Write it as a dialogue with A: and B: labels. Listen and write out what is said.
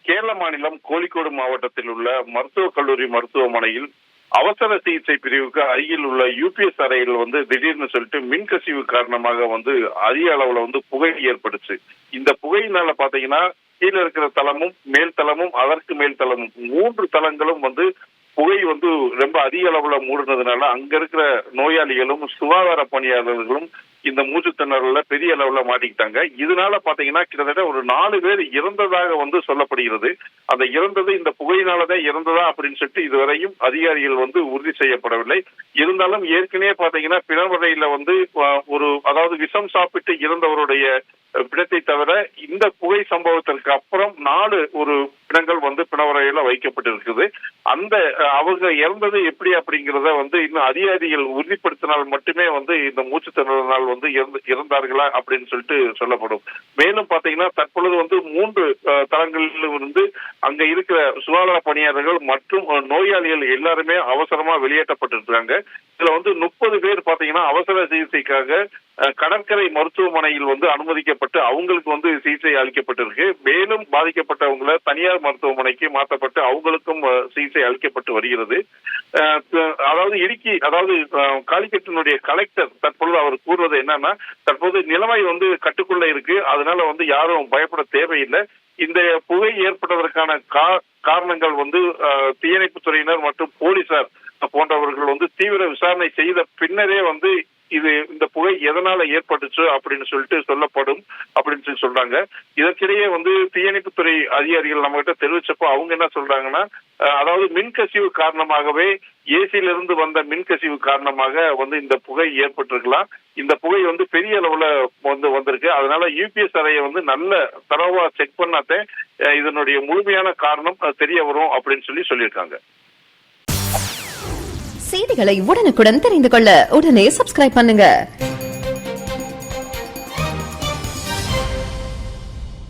A: கேரள மாநிலம் கோழிக்கோடு மாவட்டத்தில் உள்ள மருத்துவக் கல்லூரி மருத்துவமனையில் அவசர சிகிச்சை பிரிவுக்கு அருகில் உள்ள யூபிஎஸ் அறையில் திடீர்னு சொல்லிட்டு மின்கசிவு காரணமாக அதிக அளவுல புகை ஏற்பட்டுச்சு. இந்த புகையினால பாத்தீங்கன்னா கீழே இருக்கிற தளமும் மேல் தளமும் அதற்கு மேல் தளமும் 3 தளங்களும் புகை ரொம்ப அதிக அளவுல மூடுனதுனால அங்க இருக்கிற நோயாளிகளும் சுகாதார பணியாளர்களும் இந்த மூச்சு திணறல பெரிய அளவுல மாட்டிக்கிட்டாங்க. இதனால பாத்தீங்கன்னா கிட்டத்தட்ட ஒரு 4 பேர் இறந்ததாக சொல்லப்படுகிறது. அந்த இறந்தது இந்த புகையினாலதான் இறந்ததா அப்படின்னு சொல்லிட்டு இதுவரையும் அதிகாரிகள் உறுதி செய்யப்படவில்லை. இருந்தாலும் ஏற்கனவே பாத்தீங்கன்னா பிணவரையில அதாவது விஷம் சாப்பிட்டு இறந்தவருடைய பிணத்தை தவிர இந்த புகை சம்பவத்திற்கு அப்புறம் 4 பிணங்கள் பிணவரையில வைக்கப்பட்டிருக்குது. அந்த அவங்க இறந்தது எப்படி அப்படிங்கிறத இன்னும் அதிகாரிகள் உறுதிப்படுத்தினால் மட்டுமே இந்த மூச்சு திணறலினால் இறந்தார்களா அப்படின்னு சொல்லிட்டு சொல்லப்படும். மேலும் பாத்தீங்கன்னா தற்பொழுது 3 தளங்களிலிருந்து அங்க இருக்கிற சுகாதார பணியாளர்கள் மற்றும் நோயாளிகள் எல்லாருமே அவசரமா வெளியேற்றப்பட்டிருக்காங்க. இதுல 30 பேர் பாத்தீங்கன்னா அவசர சிகிச்சைக்காக கடற்கரை மருத்துவமனையில் அனுமதிக்கப்பட்டு அவங்களுக்கு சிகிச்சை அளிக்கப்பட்டிருக்கு. மேலும் பாதிக்கப்பட்டவங்களை தனியார் மருத்துவமனைக்கு மாற்றப்பட்டு அவங்களுக்கும் சிகிச்சை அளிக்கப்பட்டு வருகிறது. அதாவது காலிக்கட்டினுடைய கலெக்டர் தற்பொழுது அவர் கூறுவது என்னன்னா, தற்போது நிலைமை கட்டுக்குள்ள இருக்கு. அதனால யாரும் பயப்பட தேவையில்லை. இந்த புகை ஏற்பட்டதற்கான காரணங்கள் தீயணைப்பு துறையினர் மற்றும் போலீசார் போன்றவர்கள் தீவிர விசாரணை செய்த பின்னரே இந்த புகை எதனால ஏற்பட்டுச்சு அப்படின்னு சொல்லிட்டு சொல்லப்படும் அப்படின்னு சொல்லி சொல்றாங்க. இதற்கிடையே தீயணைப்புத்துறை அதிகாரிகள் நம்ம கிட்ட தெரிவிச்சப்போ அவங்க என்ன சொல்றாங்கன்னா, அதாவது மின்கசிவு காரணமாகவே ஏசியில இருந்து வந்த மின்கசிவு காரணமாக இந்த புகை ஏற்பட்டிருக்கலாம். இந்த புகை பெரிய அளவுல வந்திருக்கு. அதனால யூபிஎஸ் அறையை நல்ல தரவா செக் பண்ணாத்தே இதனுடைய முழுமையான காரணம் தெரிய வரும் அப்படின்னு சொல்லியிருக்காங்க.
B: செய்திகளை உடனுக்குடன் தெரிந்து கொள்ள உடனே சப்ஸ்கிரைப் பண்ணுங்க.